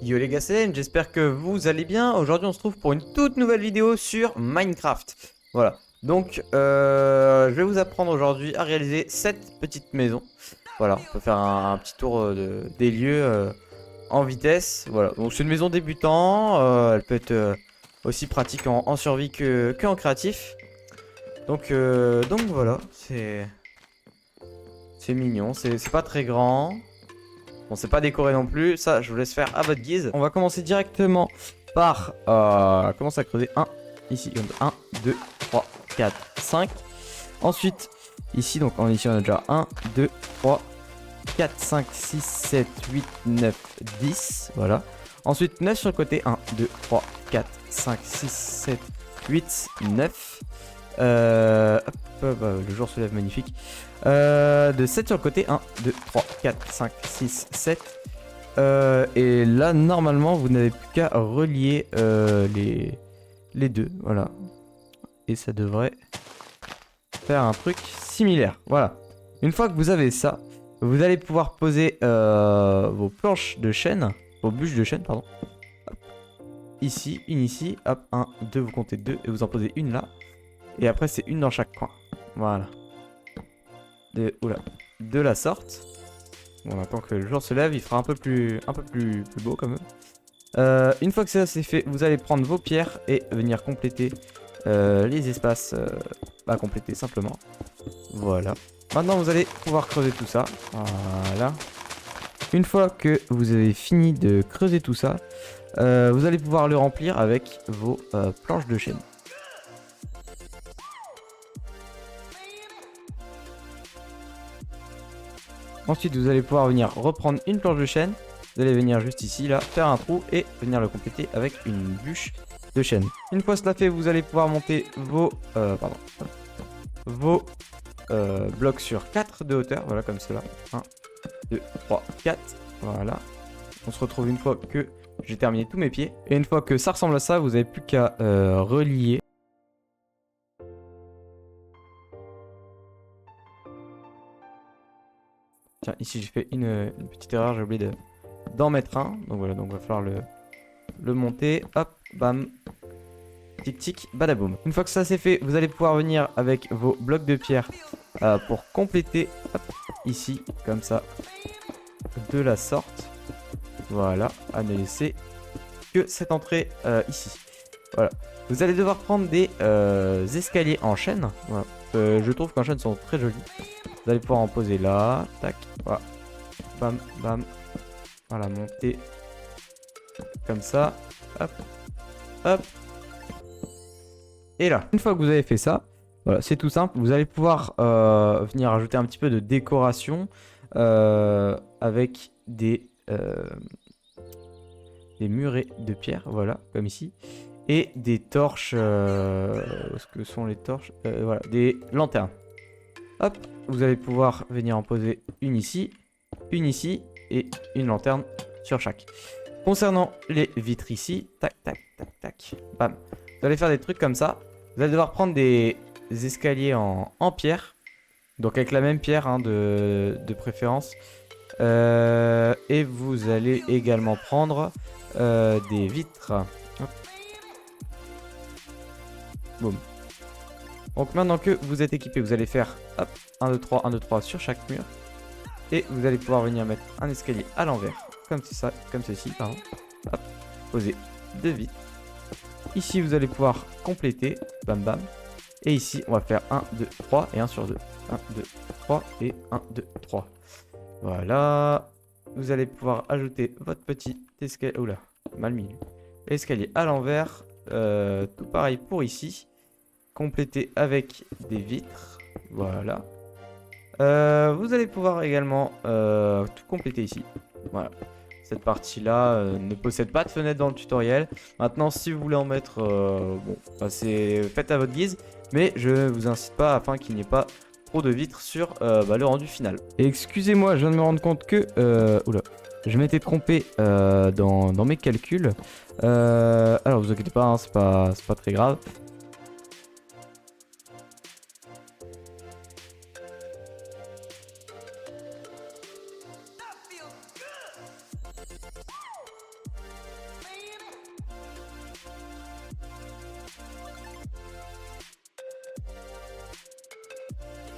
Yo les gars, c'est Len, j'espère que vous allez bien. Aujourd'hui on se trouve pour une toute nouvelle vidéo sur Minecraft. Voilà, donc je vais vous apprendre aujourd'hui à réaliser cette petite maison. Voilà, on peut faire un petit tour des lieux en vitesse. Voilà, donc c'est une maison débutant, elle peut être aussi pratique en survie que en créatif. Donc voilà, c'est mignon, c'est pas très grand. Bon, c'est pas décoré non plus, ça je vous laisse faire à votre guise. On va commencer directement par commencer à creuser 1 ici, 1, 2, 3, 4, 5. Ensuite, ici, donc ici on a déjà 1, 2, 3, 4, 5, 6, 7, 8, 9, 10. Voilà. Ensuite, 9 sur le côté, 1, 2, 3, 4, 5, 6, 7, 8, 9. Le jour se lève magnifique. De 7 sur le côté, 1, 2, 3, 4, 5, 6, 7. Et là, normalement, vous n'avez plus qu'à relier les deux. Voilà. Et ça devrait faire un truc similaire. Voilà. Une fois que vous avez ça, vous allez pouvoir poser vos planches de chêne, vos bûches de chêne, pardon. Hop. Ici, une ici, hop, 1, 2, vous comptez 2 et vous en posez une là. Et après, c'est une dans chaque coin. Voilà. De la sorte. Bon, attends que le jour se lève, il fera un peu plus beau quand même. Une fois que ça c'est fait, vous allez prendre vos pierres et venir compléter les espaces à compléter simplement. Voilà. Maintenant, vous allez pouvoir creuser tout ça. Voilà. Une fois que vous avez fini de creuser tout ça, vous allez pouvoir le remplir avec vos planches de chêne. Ensuite, vous allez pouvoir venir reprendre une planche de chêne. Vous allez venir juste ici, là, faire un trou et venir le compléter avec une bûche de chêne. Une fois cela fait, vous allez pouvoir monter vos blocs sur 4 de hauteur. Voilà, comme cela. 1, 2, 3, 4. Voilà. On se retrouve une fois que j'ai terminé tous mes pieds. Et une fois que ça ressemble à ça, vous n'avez plus qu'à relier. Tiens, ici j'ai fait une petite erreur, j'ai oublié d'en mettre un. Donc voilà, donc il va falloir le monter. Hop, bam. Tic tic, badaboum. Une fois que ça c'est fait, vous allez pouvoir venir avec vos blocs de pierre pour compléter. Hop, ici, comme ça. De la sorte. Voilà, à ne laisser que cette entrée ici. Voilà. Vous allez devoir prendre des escaliers en chaîne. Voilà. Je trouve qu'en chaîne sont très jolis. Vous allez pouvoir en poser là. Tac. Voilà. Bam, bam. Voilà, monter. Comme ça. Hop. Hop. Et là. Une fois que vous avez fait ça, voilà, c'est tout simple. Vous allez pouvoir venir ajouter un petit peu de décoration avec des murets de pierre. Voilà, comme ici. Et des torches. Où est-ce que sont les torches? Voilà, des lanternes. Hop, vous allez pouvoir venir en poser une ici et une lanterne sur chaque. Concernant les vitres ici, tac, tac, tac, tac, bam. Vous allez faire des trucs comme ça. Vous allez devoir prendre des escaliers en pierre. Donc avec la même pierre hein, de préférence. Et vous allez également prendre des vitres. Hop. Boum. Donc maintenant que vous êtes équipé, vous allez faire hop, 1, 2, 3, 1, 2, 3 sur chaque mur. Et vous allez pouvoir venir mettre un escalier à l'envers, comme ça, comme ceci, pardon. Hop, poser deux vitres. Ici, vous allez pouvoir compléter, bam bam. Et ici, on va faire 1, 2, 3 et 1 sur 2. 1, 2, 3 et 1, 2, 3. Voilà. Vous allez pouvoir ajouter votre petit escalier. Oula, mal mis. Escalier à l'envers. Tout pareil pour ici. Compléter avec des vitres. Voilà. Vous allez pouvoir également tout compléter ici. Voilà. Cette partie-là ne possède pas de fenêtre dans le tutoriel. Maintenant, si vous voulez en mettre, bon, bah, c'est faites à votre guise. Mais je ne vous incite pas afin qu'il n'y ait pas trop de vitres sur bah, le rendu final. Et excusez-moi, je viens de me rendre compte que... oula, je m'étais trompé dans mes calculs. Alors, vous inquiétez pas, hein, c'est pas très grave.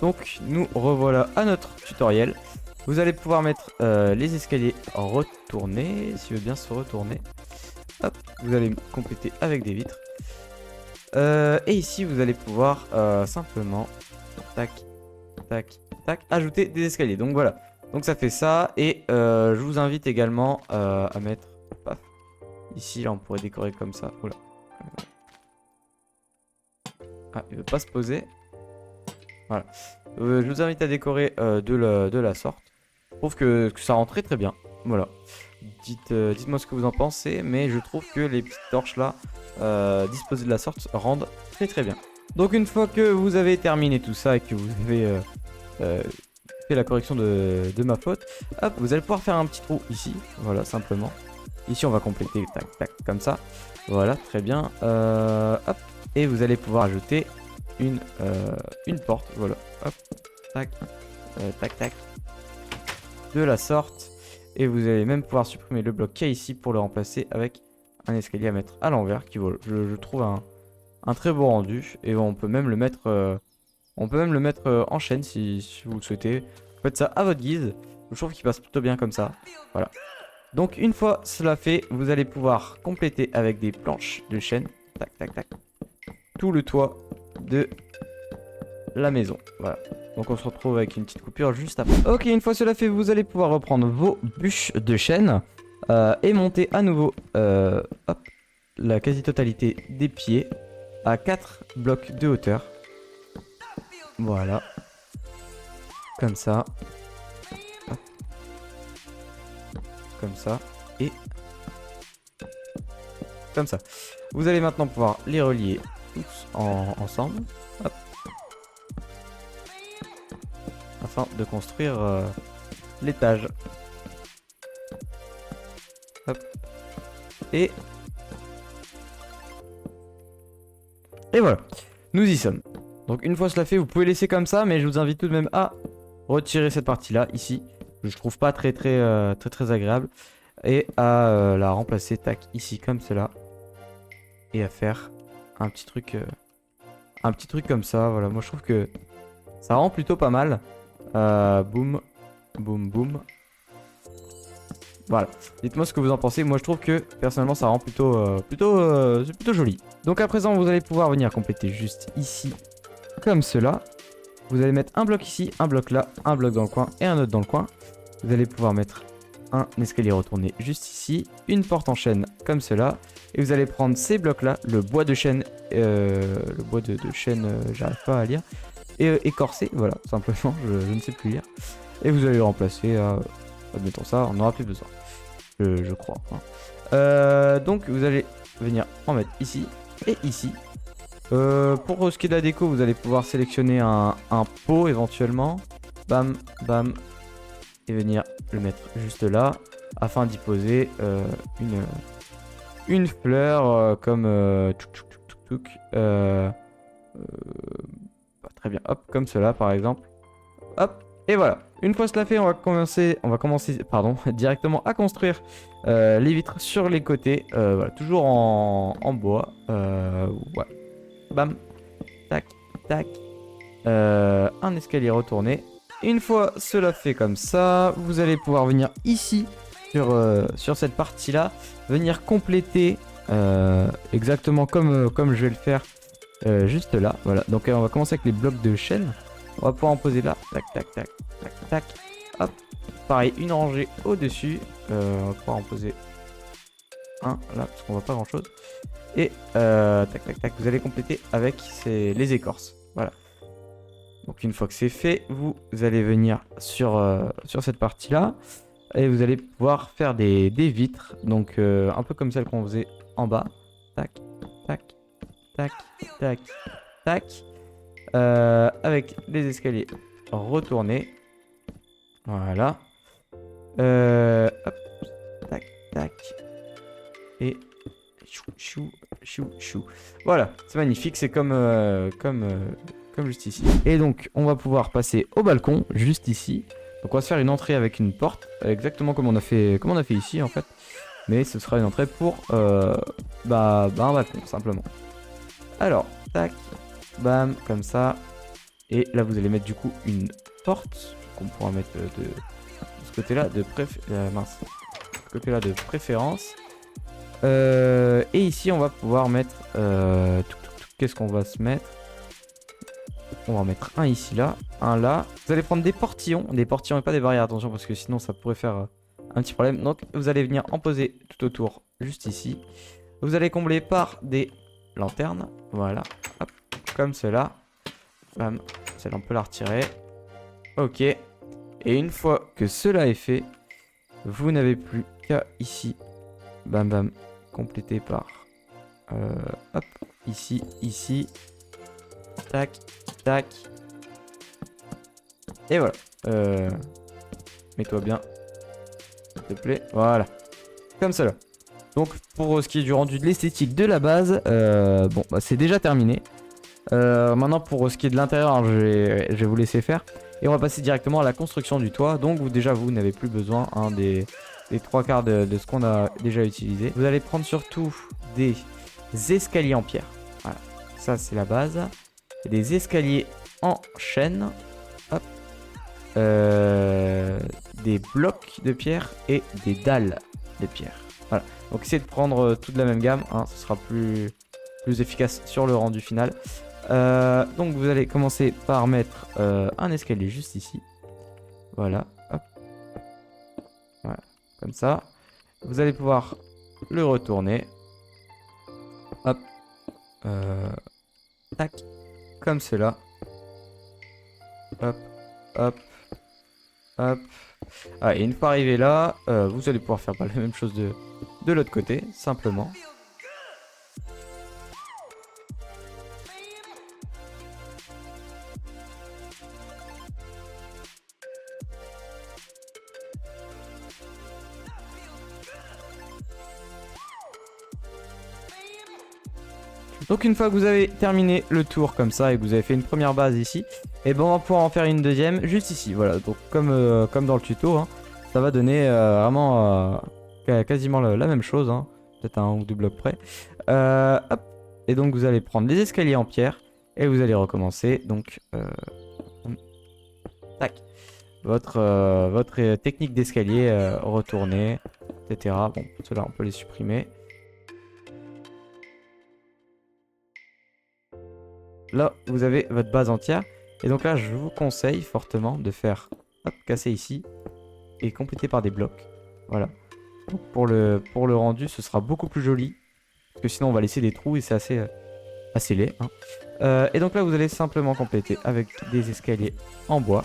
Donc nous revoilà à notre tutoriel. Vous allez pouvoir mettre les escaliers retournés, s'il veut bien se retourner. Hop, vous allez compléter avec des vitres. Et ici vous allez pouvoir simplement tac, tac, tac, ajouter des escaliers. Donc voilà, donc ça fait ça. Et je vous invite également à mettre, paf, ici là on pourrait décorer comme ça. Oula. Ah, il veut pas se poser. Voilà. Je vous invite à décorer de la sorte. Je trouve que ça rend très très bien. Voilà. Dites-moi ce que vous en pensez. Mais je trouve que les petites torches là, disposées de la sorte, rendent très très bien. Donc une fois que vous avez terminé tout ça et que vous avez fait la correction de ma faute, hop, vous allez pouvoir faire un petit trou ici. Voilà, simplement. Ici on va compléter, tac tac, comme ça. Voilà, très bien. Hop. Et vous allez pouvoir ajouter une porte. Voilà, hop, tac, tac tac. De la sorte. Et vous allez même pouvoir supprimer le bloc qu'il y a ici pour le remplacer avec un escalier à mettre à l'envers qui, voilà, je trouve un très beau rendu. Et on peut même le mettre en chaîne si vous le souhaitez. Vous faites ça à votre guise. Je trouve qu'il passe plutôt bien comme ça. Voilà. Donc une fois cela fait, vous allez pouvoir compléter avec des planches de chaîne. Tac tac tac. Tout le toit de la maison. Voilà. Donc on se retrouve avec une petite coupure juste après. Ok, une fois cela fait, vous allez pouvoir reprendre vos bûches de chêne et monter à nouveau hop, la quasi-totalité des pieds à 4 blocs de hauteur. Voilà. Comme ça. Hop. Comme ça. Et comme ça. Vous allez maintenant pouvoir les relier tous ensemble. Hop. Afin de construire l'étage. Hop. Et voilà. Nous y sommes. Donc une fois cela fait, vous pouvez laisser comme ça, mais je vous invite tout de même à retirer cette partie-là, ici. Je trouve pas très agréable. Et à la remplacer, tac, ici, comme cela. Et à faire un petit truc comme ça. Voilà, moi je trouve que ça rend plutôt pas mal. Boum, boum, boum. Voilà. Dites-moi ce que vous en pensez. Moi je trouve que personnellement ça rend c'est plutôt joli. Donc à présent vous allez pouvoir venir compléter juste ici comme cela. Vous allez mettre un bloc ici, un bloc là, un bloc dans le coin et un autre dans le coin. Vous allez pouvoir mettre un escalier retourné juste ici, une porte en chêne comme cela. Et vous allez prendre ces blocs là, le bois de chêne, j'arrive pas à lire, et écorcé, voilà, simplement, je ne sais plus lire. Et vous allez le remplacer, admettons ça, on n'aura plus besoin, je crois. Hein. Donc vous allez venir en mettre ici et ici. Pour ce qui est de la déco, vous allez pouvoir sélectionner un pot éventuellement. Bam, bam. Et venir le mettre juste là. Afin d'y poser une fleur comme... très bien. Hop, comme cela par exemple. Hop. Et voilà. Une fois cela fait, on va commencer directement à construire les vitres sur les côtés. Voilà, toujours en bois. Voilà. Bam, tac, tac. Un escalier retourné. Une fois cela fait comme ça, vous allez pouvoir venir ici sur cette partie là, venir compléter exactement comme je vais le faire juste là. Voilà, donc on va commencer avec les blocs de chêne. On va pouvoir en poser là, tac, tac, tac, tac, tac. Hop, pareil, une rangée au dessus. On va pouvoir en poser un là parce qu'on voit pas grand chose. Et tac tac tac, vous allez compléter avec les écorces. Voilà. Donc une fois que c'est fait, vous allez venir sur cette partie là. Et vous allez pouvoir faire des vitres. Donc un peu comme celle qu'on faisait en bas. Tac, tac, tac, tac, tac. Avec les escaliers retournés. Voilà. Hop, tac, tac. Et chou, chou, chou, chou. Voilà, c'est magnifique, c'est comme juste ici. Et donc, on va pouvoir passer au balcon, juste ici. Donc, on va se faire une entrée avec une porte, exactement comme on a fait ici, en fait. Mais ce sera une entrée pour un balcon, simplement. Alors, tac, bam, comme ça. Et là, vous allez mettre du coup une porte qu'on pourra mettre de ce côté-là de mince. De ce côté-là de préférence. Et ici, on va pouvoir mettre... Qu'est-ce qu'on va se mettre? On va en mettre un ici, là, un là. Vous allez prendre des portillons et pas des barrières, attention, parce que sinon ça pourrait faire un petit problème. Donc vous allez venir en poser tout autour, juste ici. Vous allez combler par des lanternes, voilà, hop, comme cela. Bam, celle-là on peut la retirer. Ok, et une fois que cela est fait, vous n'avez plus qu'à ici, bam bam, compléter par, hop, ici, ici, tac, tac. Et voilà. Mets-toi bien. S'il te plaît. Voilà. Comme cela. Donc pour ce qui est du rendu de l'esthétique de la base, bon bah c'est déjà terminé. Maintenant pour ce qui est de l'intérieur, je vais vous laisser faire. Et on va passer directement à la construction du toit. Donc vous n'avez plus besoin des 3/4 de ce qu'on a déjà utilisé. Vous allez prendre surtout des escaliers en pierre. Voilà. Ça c'est la base. Et des escaliers en chaîne. Hop. Des blocs de pierre et des dalles de pierre. Voilà. Donc essayez de prendre tout de la même gamme. Hein, ce sera plus efficace sur le rendu final. Donc vous allez commencer par mettre un escalier juste ici. Voilà. Hop. Voilà. Comme ça. Vous allez pouvoir le retourner. Hop. Tac. Comme cela. Hop. Hop. Hop. Ah, et une fois arrivé là, vous allez pouvoir faire la même chose de l'autre côté, simplement. Donc une fois que vous avez terminé le tour comme ça et que vous avez fait une première base ici, et ben on va pouvoir en faire une deuxième juste ici. Voilà, donc comme dans le tuto, hein, ça va donner vraiment quasiment la même chose, hein, peut-être un ou deux blocs près. Hop. Et donc vous allez prendre les escaliers en pierre et vous allez recommencer. Donc tac, votre technique d'escalier retourner, etc. Bon, ceux-là on peut les supprimer. Là, vous avez votre base entière. Et donc là, je vous conseille fortement de faire hop, casser ici et compléter par des blocs. Voilà. Donc pour le rendu, ce sera beaucoup plus joli. Parce que sinon, on va laisser des trous et c'est assez laid. Hein. Et donc là, vous allez simplement compléter avec des escaliers en bois.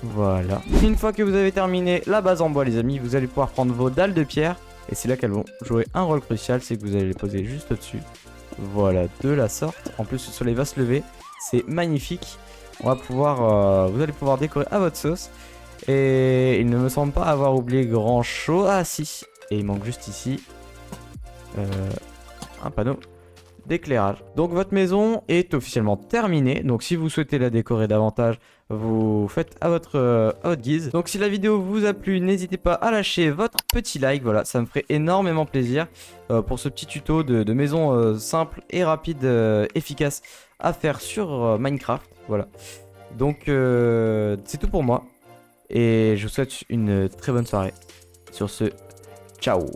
Voilà. Une fois que vous avez terminé la base en bois, les amis, vous allez pouvoir prendre vos dalles de pierre. Et c'est là qu'elles vont jouer un rôle crucial, c'est que vous allez les poser juste au-dessus. Voilà, de la sorte. En plus, le soleil va se lever. C'est magnifique. On va pouvoir, vous allez pouvoir décorer à votre sauce. Et il ne me semble pas avoir oublié grand chose. Ah si. Et il manque juste ici un panneau d'éclairage. Donc votre maison est officiellement terminée. Donc si vous souhaitez la décorer davantage, vous faites à votre guise. Donc si la vidéo vous a plu, n'hésitez pas à lâcher votre petit like. Voilà, ça me ferait énormément plaisir pour ce petit tuto de maison simple et rapide, efficace à faire sur Minecraft. Voilà. Donc c'est tout pour moi. Et je vous souhaite une très bonne soirée. Sur ce, ciao.